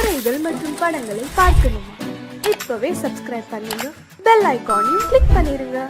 கதைகள் மற்றும் படங்களை பார்க்கணுமா? இப்பவே சப்ஸ்கிரைப் பண்ணுங்க, பெல் ஐகானையும் கிளிக் பண்ணிருங்க.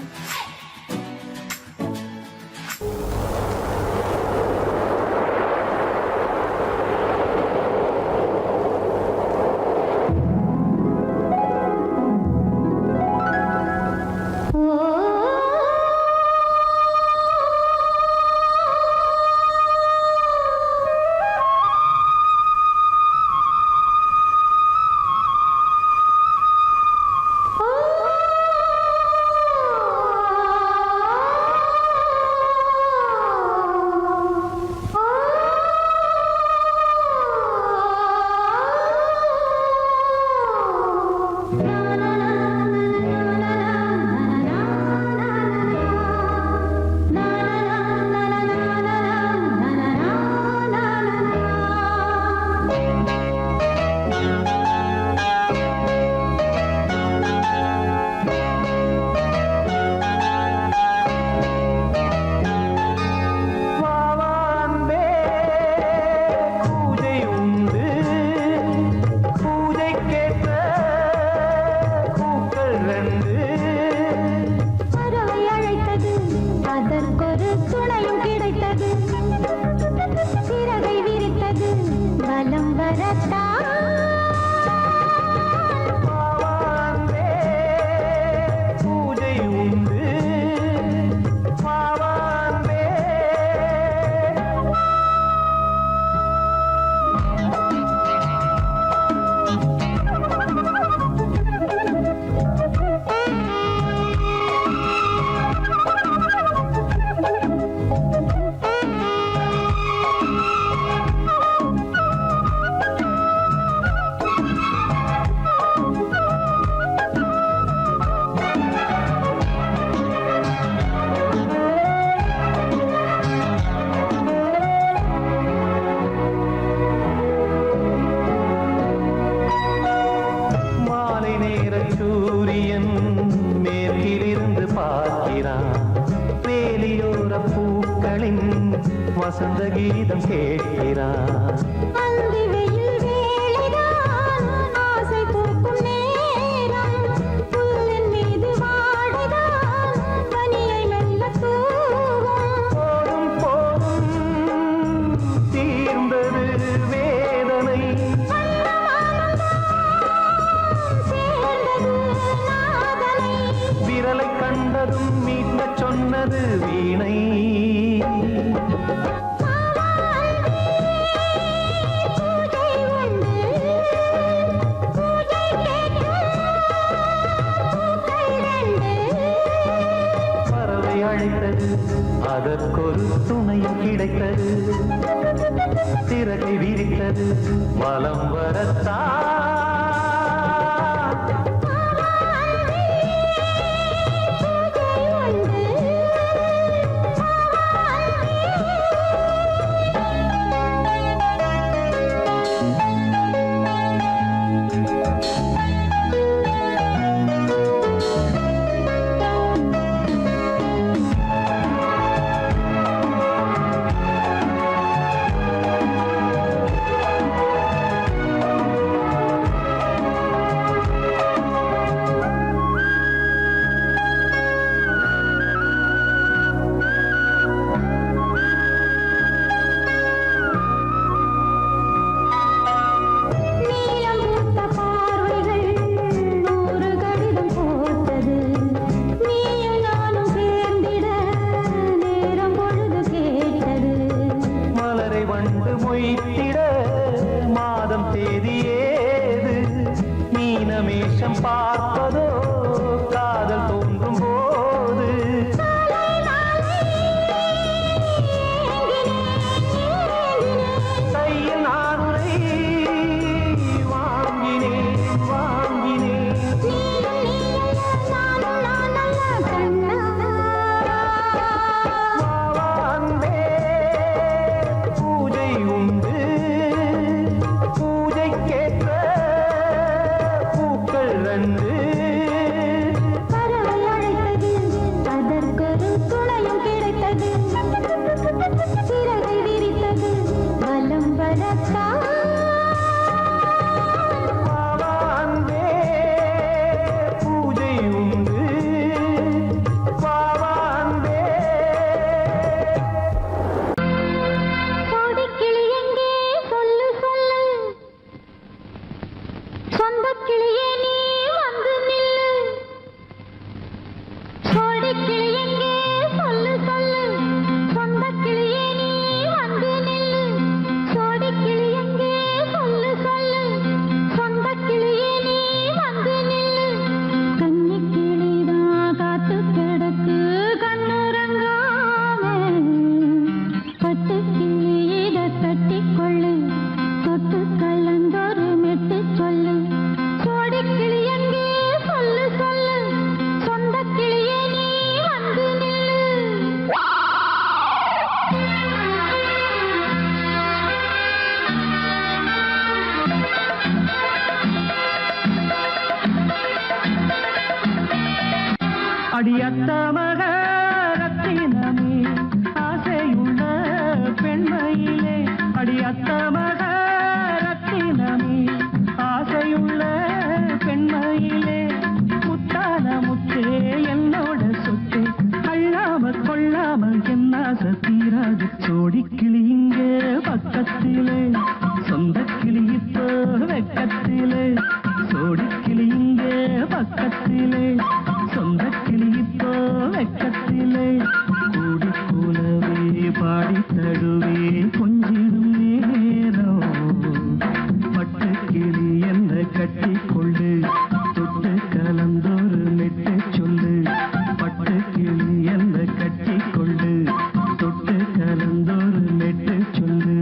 சூரியன் மேற்கிலிருந்து பார்க்கிறான், வேலியோர பூக்களின் வசந்த கீதம் கேட்கிறான். கண்டதும் மீட்க சொன்னது வீணை. பறவை அழைத்தது, அதற்கொரு துணையும் கிடைத்தது, சிறகை விரித்தது வலம் வரத்தான். மொய்த்திட மாதம் தேதியேது, மீனமேஷம் பார்ப்பதோ காதல் தோன்றும் போது. கையில் நானுரை வாங்கினேன் வாங்கினேன். பூஜைக்கேற்ற பூக்கள் 2 அடியத்த மக ரத்தினமே ஆசையுள்ள பெண்மையிலே அடியத்த மக ரத்தினமே ஆசையுள்ள பெண்மையிலே முத்தான முத்தே என்னோட சொத்து அள்ளாம கொள்ளாம என்ன தீராது சோடி கிளி இங்க பக்கத்திலே சொந்த கிளி இப்போ வெக்கத்திலே சோடி கிளி இங்க பக்கத்திலே சொந்த கிளி இப்போ வெக்கத்திலே கூடி கூலவே பாடி தடுவே கொஞ்சிடும் நேரம் பட்டு கிளி என்ன கட்டி கொள்ளு தொட்டு கலந்தொரு மெட்டு சொல்லு பட்டு கிளி என்ன கட்டி கொள்ளு தொட்டு கலந்தொரு மெட்டு சொல்லு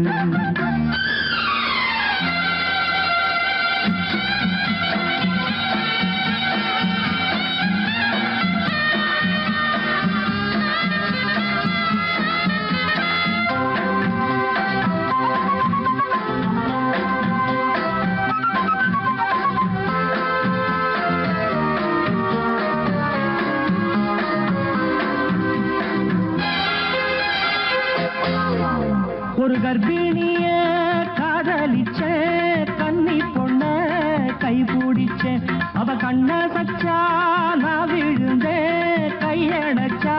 ஒரு கர்ப்பிணிய காதலிச்ச கன்னி பொண்ண கை பிடிச்ச அவ கண்ண சச்சா நான் விழுந்தேன் கையடைச்சா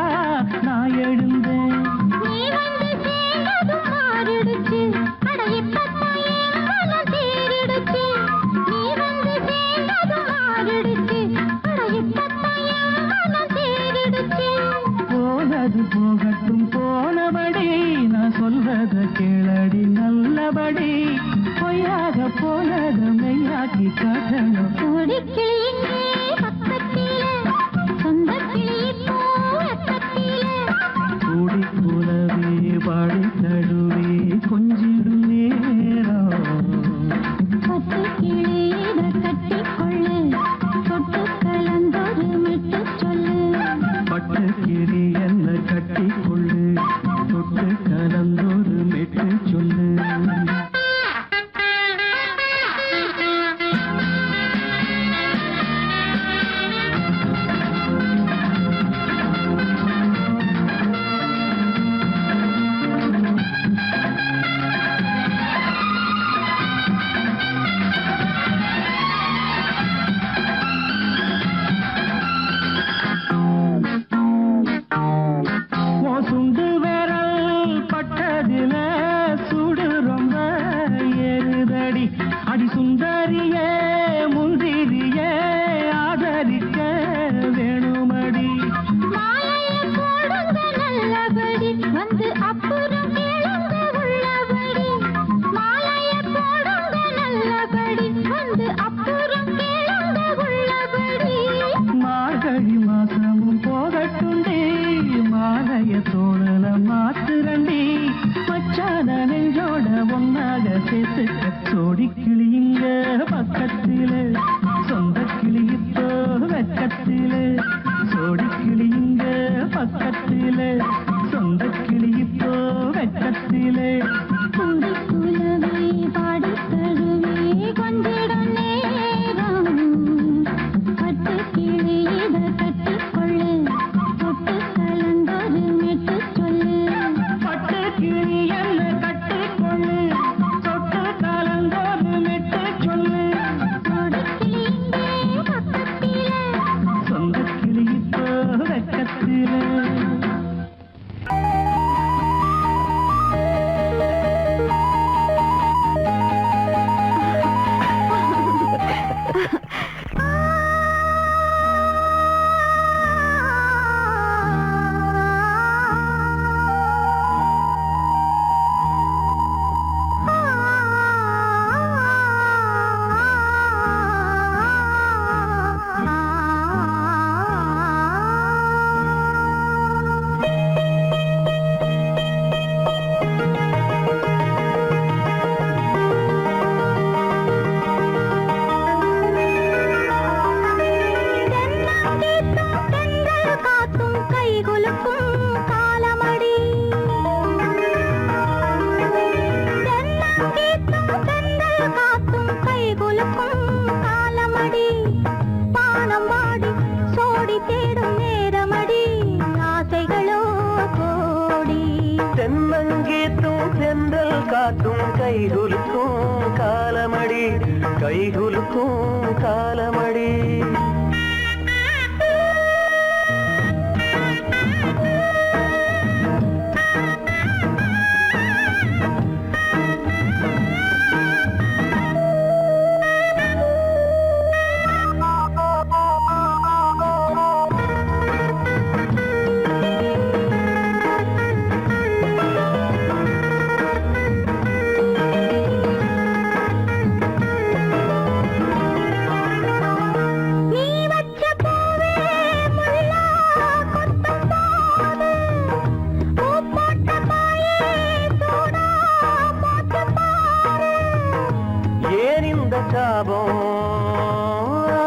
நான் எழுந்தேன் நீ வந்து சேர்ந்ததும் மாறிடுச்சு அட இப்பத்தான் என் மனம் தேறிடுச்சு நீ வந்து சேர்ந்ததும் மாறிடுச்சு அட இப்பத்தான் என் மனம் தேறிடுச்சு போனது போகட்டும் போனபடி நான் சொல்றத கேளடி நல்லபடி பொய்யாக போனத மெய்யாக்கி காட்டணும் கூடி கிளி இங்கே பக்கத்திலே சொந்த கிளி இப்போ வெக்கத்திலே கூடி கூலவே பாடி தடுவே கொஞ்சிடும் நேரம் பட்டு கிளி இத கட்டிக்கொள்ளு தொட்டு கலந்தொரு மெட்டு சொல்லு பட்டு கிளி என்ன கட்டி கொள்ளு தொட்டு கலந்தொரு மெட்டு சொல்லு கைகுலுக்கும் காலமடி.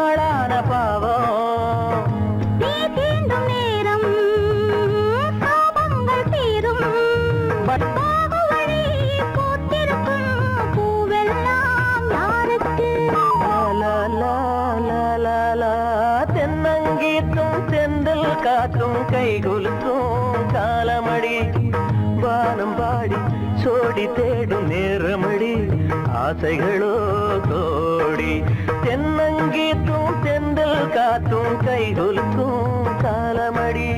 ஆளான பாவம் நீ தீண்டும் நேரம் சாபங்கள் தீரும். வழி பூத்திருக்கும் பூவெல்லாம் யாருக்கு? தென்னங்கீத்தும் தென்றல் காற்றும் கைகுலுக்கும் காலமடி. வானம் பாடி சோடி தேடும் நேரமடி. ஆசைகளோ கோடி. தென்னங்கீத்தும் தென்றல் காத்தும் கைகுலுக்கும் காலமடி.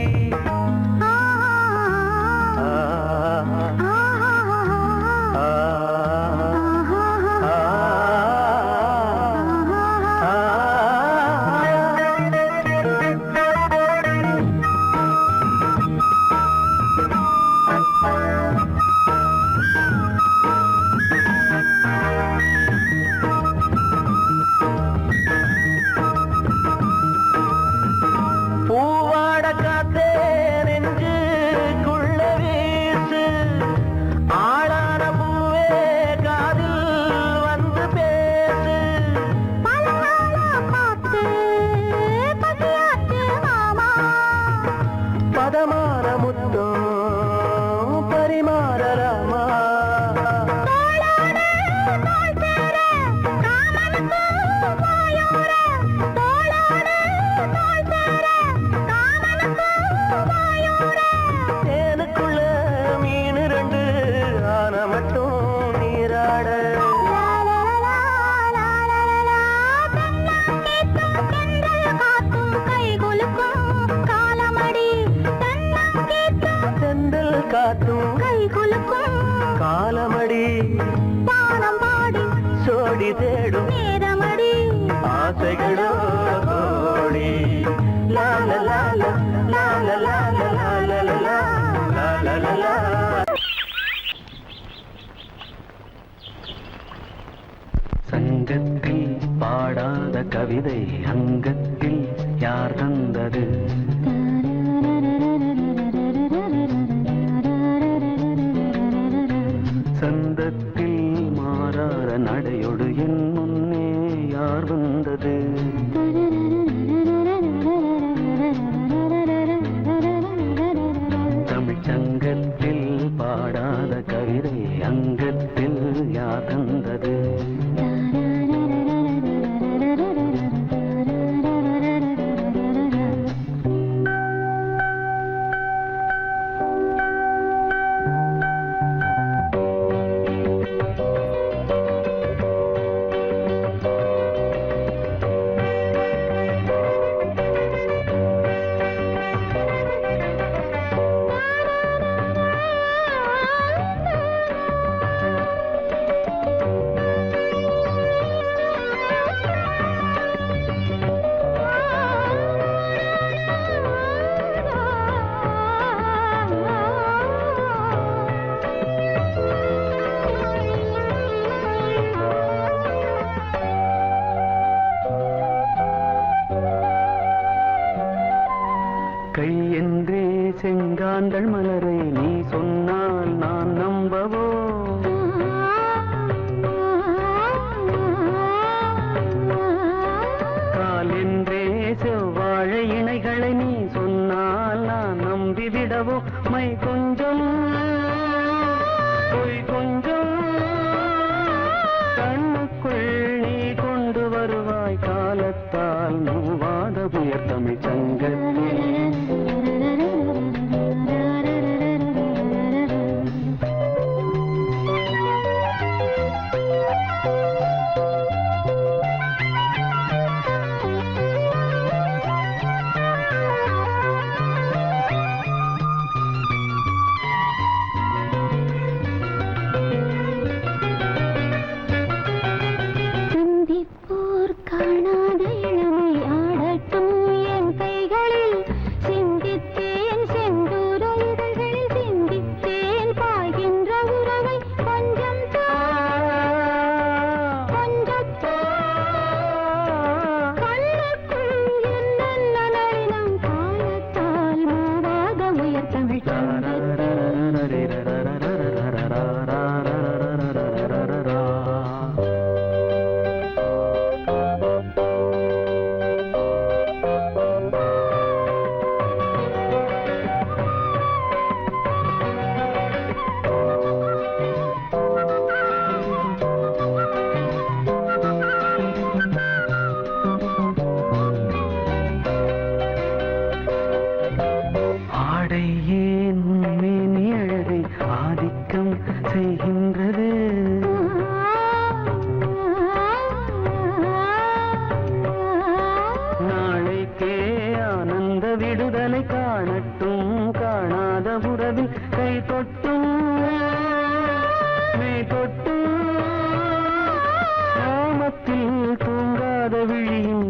காத்தும் கைகுலுக்கும் காலமடி. பானம் பாடி சோடி தேடும் நேரமடி. ஆசைகளோ கோடி. லால லால லால லால லால லால லால. சங்கத்தில் பாடாத கவிதை அங்கத்தில் யார் தந்தது? சந்தத்தில் மாறாத நடையொடு என் முன்னே யார் வந்தது? தமிழ்ச்சங்கத்தில் பாடாத கவிதை அங்கத்தில் யார் தந்தது? கையென்றே செங்காந்தள் மலரை நீ சொன்னால் நான் நம்பவோ? கால் என்றே செவ்வாழை இணைகளை நீ சொன்னால் நான் நம்பிவிடவோ? மை கொஞ்சம் பொய் கொஞ்சம் கண்ணுக்குள் நீ கொண்டு வருவாய் காலத்தால் மூவாத புயர் தமிழ் சங்கத்தில்.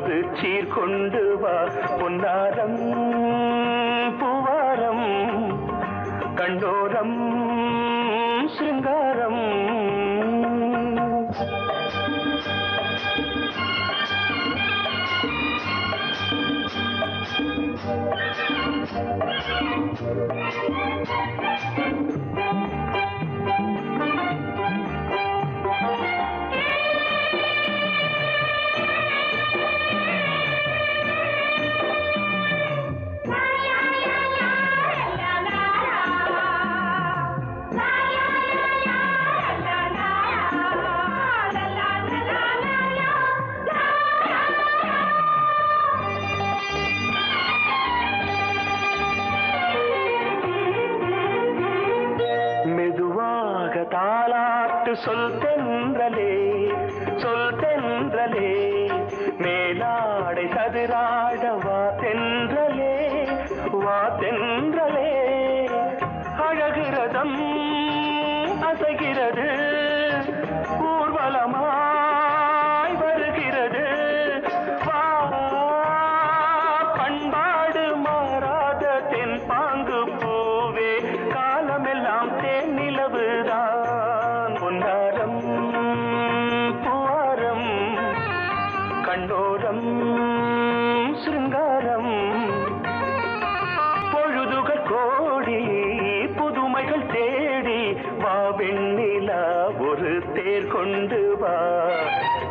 புது சீர் கொண்டு வா பொன்னாரம் பூவாரம் கண்டோரம் சிருங்காரம் தாலாட்டு சொல் தென்றலே சொல் தென்றலே மேலாடை சதுராட வா தென்றலே வா தென்றலே அழகிறதம் அசைகிறது ஊர்வலமாய் வருகிறது வா பண்பாடு மாறாத தென் பாங்கு பூவே காலமெல்லாம் தேன் நிலவுதான் பொன்னாரம் பூவாரம் கண்டோரம் சிருங்காரம் பொழுதுகள் கோடி புதுமைகள் தேடி வா வெண்ணிலா ஒரு தேர் கொண்டு வா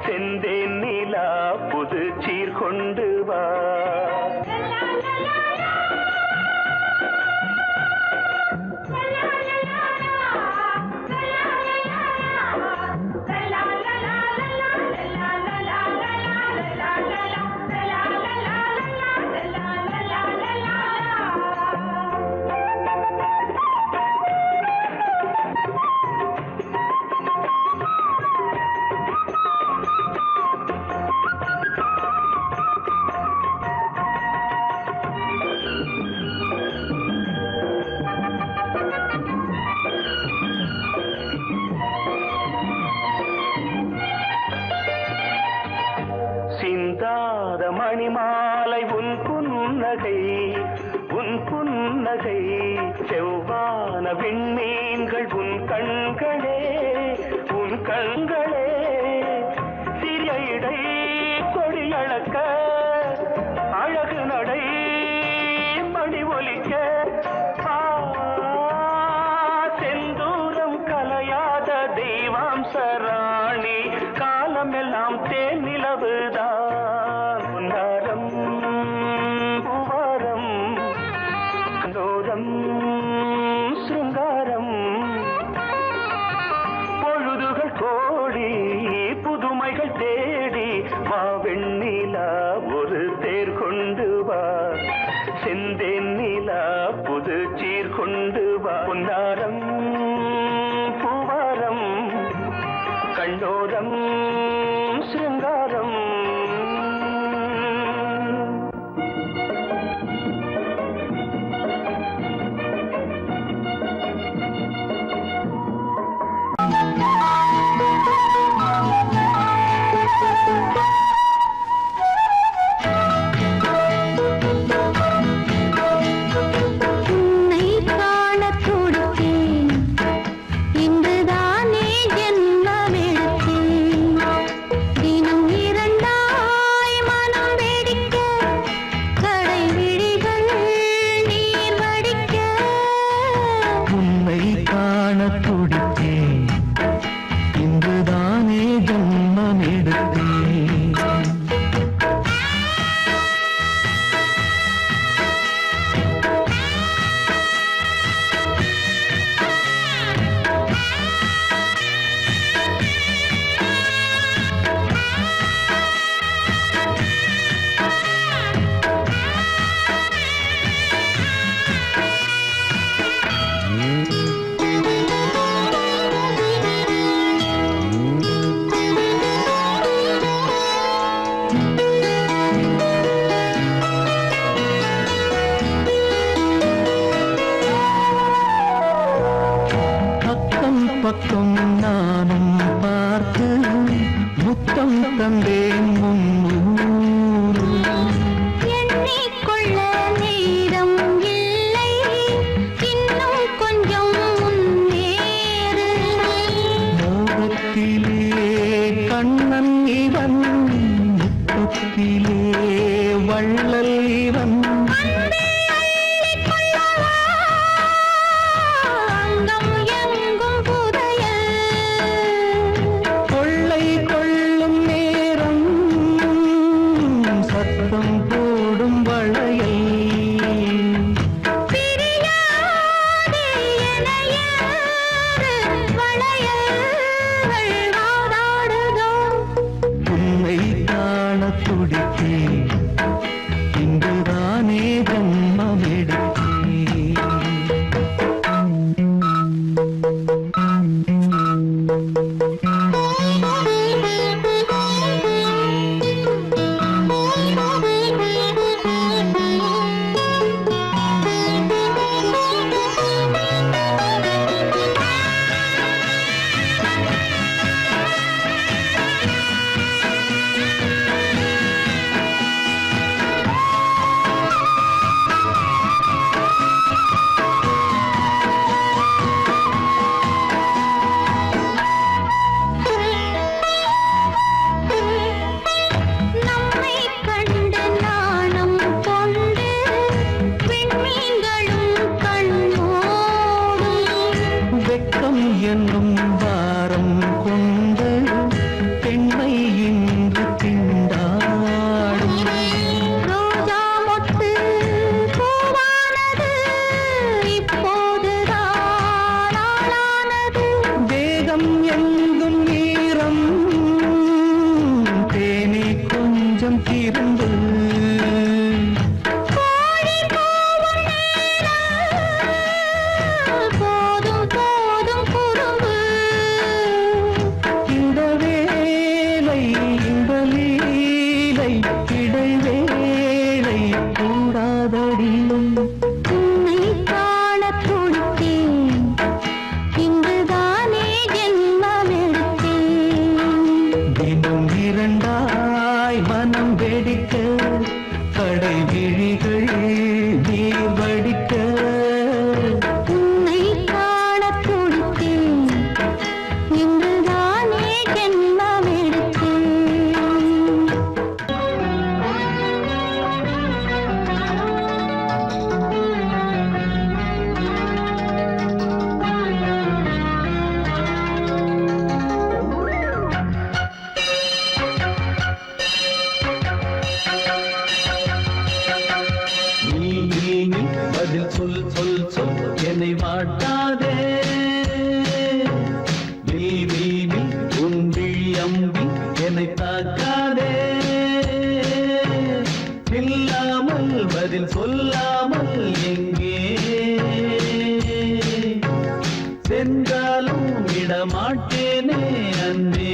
செந்தேன் நிலா புது சீர் கொண்டு வா சிந்தாத மணிமாலை உன் புன்னகை செவ்வான விண்மீன்கள் உன் கண்களே சிறிய இடை கொடியளக்க அழகு நடை மணி ஒலிக்க செந்தூரம் கலையாத தெய்வாம்சராணி காலமெல்லாம் தேன் நிலவுதான் பொன்னாரம் பூவாரம் கண்டோரம் சிருங்காரம் பொழுதுகள் கோடி புதுமைகள் தேடி வா வெண்ணிலா ஒரு தேர் கொண்டு வா செந்தேன் நிலா புது சீர் கொண்டு வா பொன்னாரம் பூவாரம் கண்டோரம் சிருங்காரம் பக்கம் நானும் பார்த்து முத்தம் தந்தேன் முன்னூறு உள்ளத்திலே வள்ளல் இவன் அங்கம் எங்கும் புதையல் கொள்ளை கொள்ளும் நேரம் சத்தம் போடும் வளையல் பிரியாதே எனையாறு வளையல்கள் வாதாடுதோ உன்னை காண துடித்தேன் இங்குதானே ஜன்மம் எடுத்தேன் நம்மை கண்டு நாணம் கொண்டு விண்மீன்களும் கண்ணோடும் வெட்கம் என்னும் வாரம் கொண்டு பெண்மை இன்று திண்டாடும் ரோஜா மொட்டு பூவானது இப்போதுதான் ஆளானது வேகம் எங்கும் ஈரம் தேனே கொஞ்சம் திருந்து கோழி கூவும் நேரம் போதும் போதும் குறும்பு இந்த வேலை இந்த லீலை இடைவேளை கூடாதடியும் உன்னை காண துடித்தேன் இங்குதானே ஜென்மமெடுத்தேன் தினம் இரண்டாய் மனம் வெடிக்க கடை விழிகள் நீர் வடிக்க உன்னை காண துடித்தேன் இங்குதானே ஜென்மமெடுத்தேன் நீ பதில் சொல் சொல் சொல் என்னை வாட்டாதே நீ உன் விழி அம்பி என்னை தாக்காதே இல்லாமல் பதில் சொல்லாமல் எங்கே சென்றாலும் விடமாட்டேனே அன்பே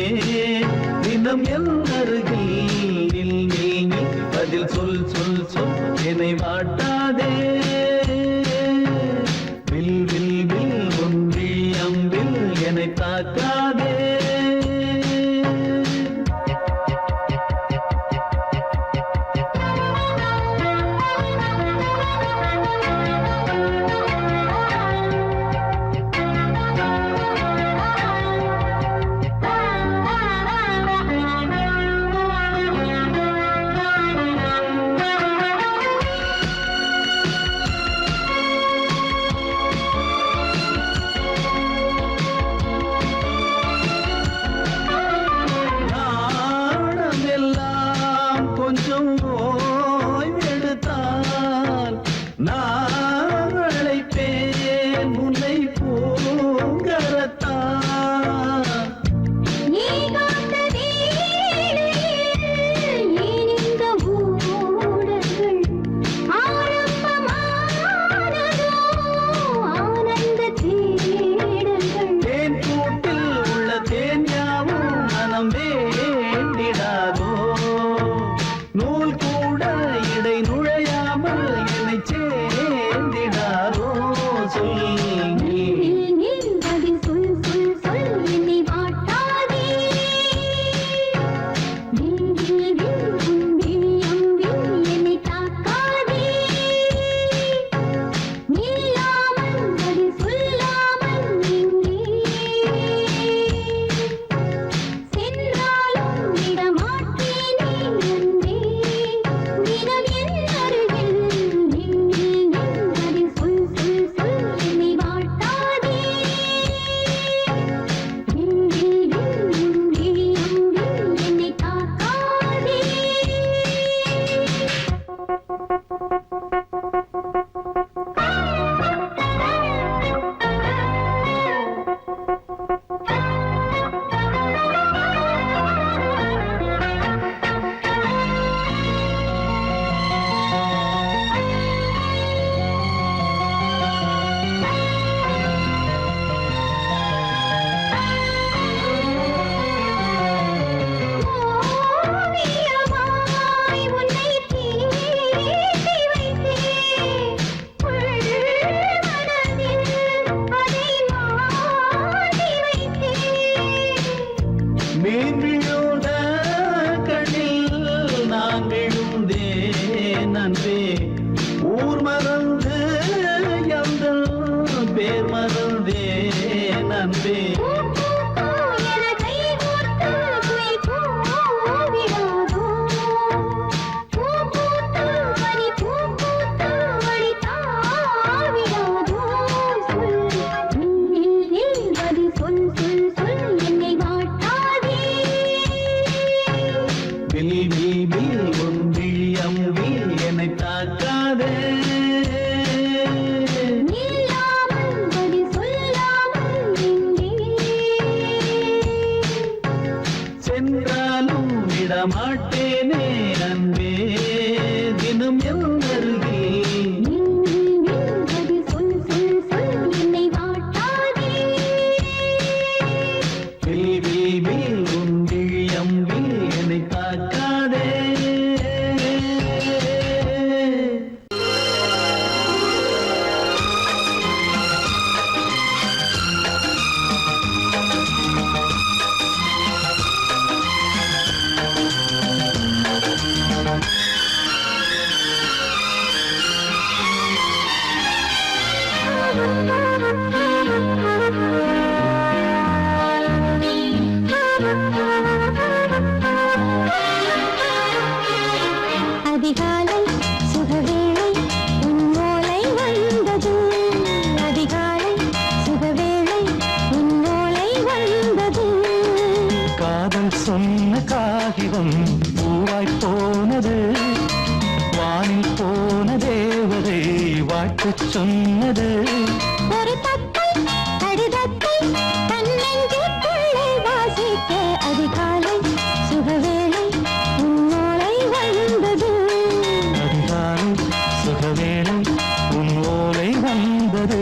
தினம் என் அருகில் நில் நில் நில் பதில் சொல் சொல் சொல் என்னை வாட்டாதே வில் வில் வில் ஒன்றி அம்பில் என்னை தாக்காதே நாணமெல்லாம் கொஞ்சம் ஓய்வெடுத்தால் நான் அழைப்பேன் உன்னை பூங்கரத்தான் நீ காத்த வீணையில் இனிந்த ஊடல்கள் ஆரம்பமானதோ ஆனந்த தேடல்கள் தேன் கூட்டில் உள்ள தேன் யாவும் மனம் வேண்டிடாதோ நூல் கூட இடை நுழையாமல் என்னை சேர்ந்திடாதோ சொல் நீ நில் பதில் சொல் சொல் சொல் என்னை வாட்டாதே வில் வில் வில் உன் விழி அம்பில் என்னை தாக்காதே நில்லாமல் பதில் சொல்லாமல் எங்கே சென்றாலும் விடமாட்டேனே அன்பே அதிகாலை சுகவேளை உன் ஓலை வந்தது. அதிகாலை சுகவேளை உன் ஓலை வந்தது. காதல் சொன்ன காகிதம் பூவாய் போனது. வானில் போன தேவதை வாழ்த்து சொன்னது. ஒரு தத்தை கடிதத்தை தன்னெஞ்சுக்குள்ளே வாசிக்க அதிகாலை சுகவேளை உன்னோலை வந்தது. அதிகாலை சுகவேளை உன் ஓலை வந்தது.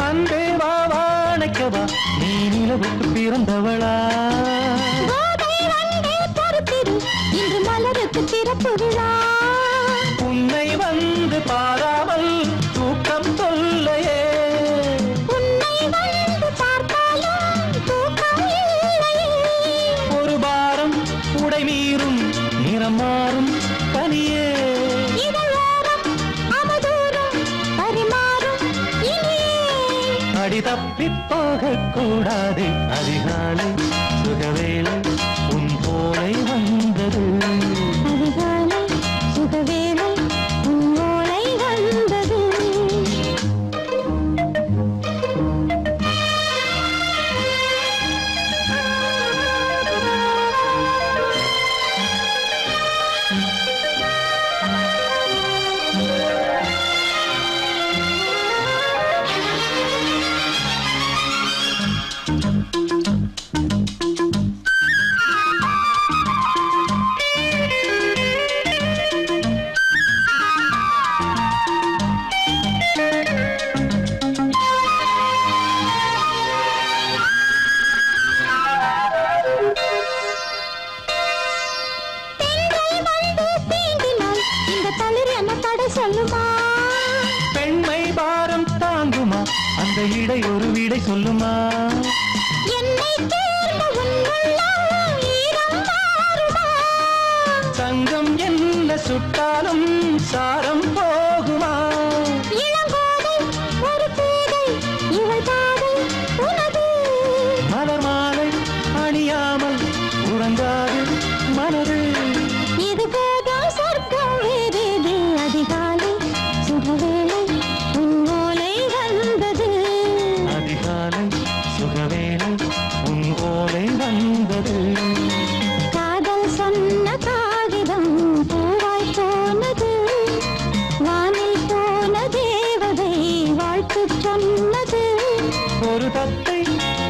அன்பே வா வாழைக்கவா நீ நிலவுக்கு பிறந்தவளா. கோதை வந்தே பொறுத்திரு இன்று மலருக்கு திறப்பு விழா. உன்னை வந்து பாராமல் தூக்கம் தொல்லையே. உன்னை வந்து பார்த்தாலும் தூக்கம் இல்லையே. ஒரு பாரம் உடை மீறும் நிறம் மாறும் பனியே. இதழோரம் அமுதூரம் பரிமாறும் இனியே. அடி தப்பிப் போகக் கூடாது. அதிகாலை சுகவேளை உன் போலை வந்தது. அதிகாலை சுகவேளை உன் ஓலை வந்தது. பெண்கள் வந்து தீண்டினால் இந்த தளிர் என்ன தடை சொல்லுமா? பெண்மை பாரம் தாங்குமா அந்த இடை ஒரு விடை சொல்லுமா. என்னை தேர்ந்த உன் உள்ளம் ஈரம் மாறுமா? சங்கம் என்ன சுட்டாலும் சாரம் போகுமா. இளங்கோதை ஒரு பேதை இவள் பாதை உனது. மலர் மாலை அணியாமல் உறங்காது மனது. இது போதும் சொர்க்கம் வேறேது. அதிகாலை சுகவேளை உன் ஓலை வந்தது. அதிகாலை சுகவேளை உன் ஓலை வந்தது. காதல் சொன்ன காகிதம் பூவாய் போனது. வானில் போன தேவதை வாழ்த்து சொன்னது. ஒரு தத்தை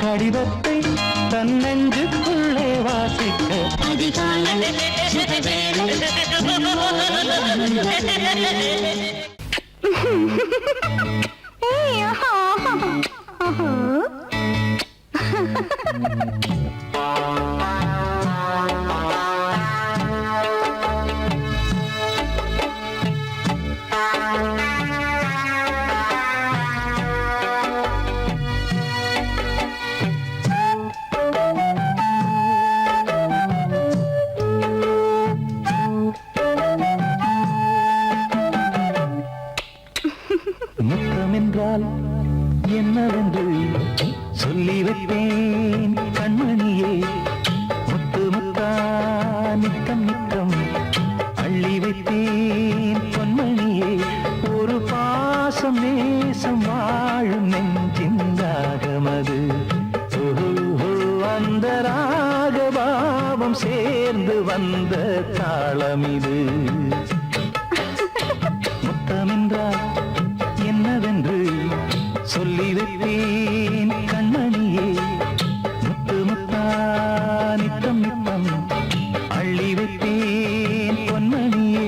கடிதத்தை தன்னெஞ்சுக்குள்ளே வாசிக்க அதிகாலை சுகவேளை உன் ஓலை வந்தது. ஏய், ஆஹா, ஆஹா. முத்தம் என்றால் என்னவென்று சொல்லி வைப்பேன் கண்மணியே. முத்து முத்தா நித்தம் நித்தம் அள்ளி வைத்தேன் பொன்மணியே. ஒரு பாசம் நேசம் வாழும் நெஞ்சின் ராகமது. அந்த ராகபாவம் சேர்ந்து வந்த தாளமிது. முத்தமென்றால் என்னவென்று சொல்லி வைப்பேன் கண்மணியே. முத்து முத்தா நித்தம் நித்தம் அள்ளி வைப்பேன் பொன்மணியே.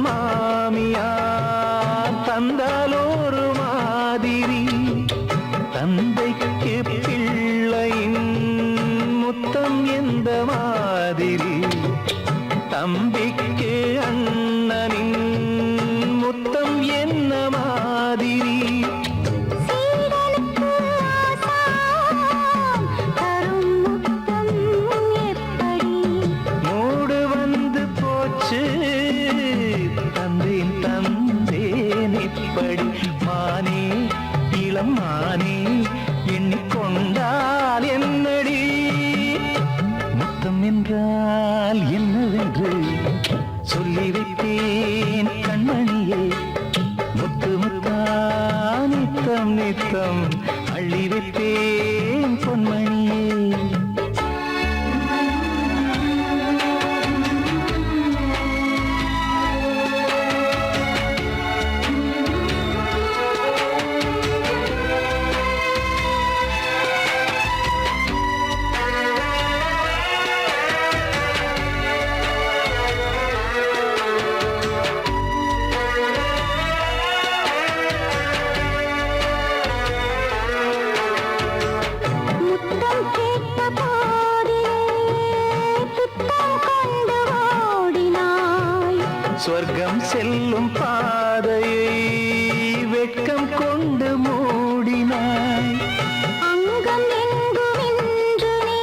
மாமியார் தந்தால் ஒரு மாதிரி, தந்தைக்கு பிள்ளையின் முத்தம் எந்த மாதிரி, தம்பிக்கு அண்ணனின் முத்தம் என்ன மாதிரி. சீடனுக்கு ஆசான் தரும் முத்தம் எப்படி? மூடு வந்து போச்சு தந்தேன் தந்தேன் இப்படி. மானே இளம் மானே எண்ணிக்கொண்டால் என்னடி, முத்தம் என்றால் என்னவென்று சொல்லி வைத்தேன் கண்மணியே. முத்து முத்தா நித்தம் நித்தம் அள்ளி வைத்தேன் பொன்மணியே. முத்தம் கேட்ட போதிலே துத்தம் கொண்டு ஓடினாய். சொர்க்கம் செல்லும் பாதையை வெட்கம் கொண்டு மூடினாய். அங்கம் எங்கும் இன்று நீ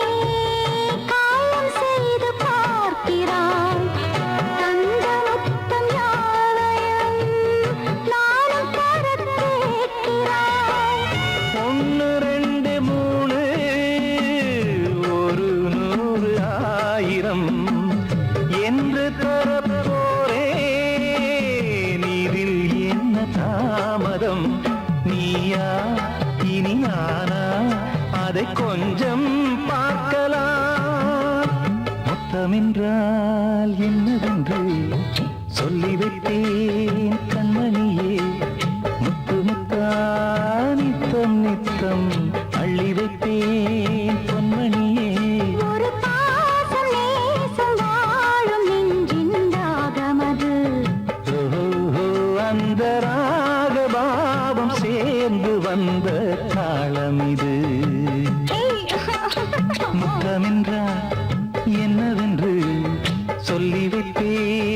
காயம் செய்து பார்க்கிறாய். தந்த முத்தம் யாவையும் நானும் தரக் கேட்கிறாய். 1 2 3 ஒரு 100 1000 என்று தரப்போரேன். இதில் என்ன தாமதம்? நீயா இனி நானா அதை கொஞ்சம் பார்க்கலாம். முத்தமென்றால் என்னவென்று சொல்லி வைத்தேன் கண்மணியே. முத்து முத்தா நித்தம் நித்தம் அள்ளி வைத்தேன் பொன்மணியே. ஒரு பாசம் நேசம் வாழும் நெஞ்சின் ராகமது. ஓஹோ, அந்த ராகபாவம் சேர்ந்து வந்த தாளம் இது. முத்தமென்றால் என்னவென்று சொல்லி வைத்தேன்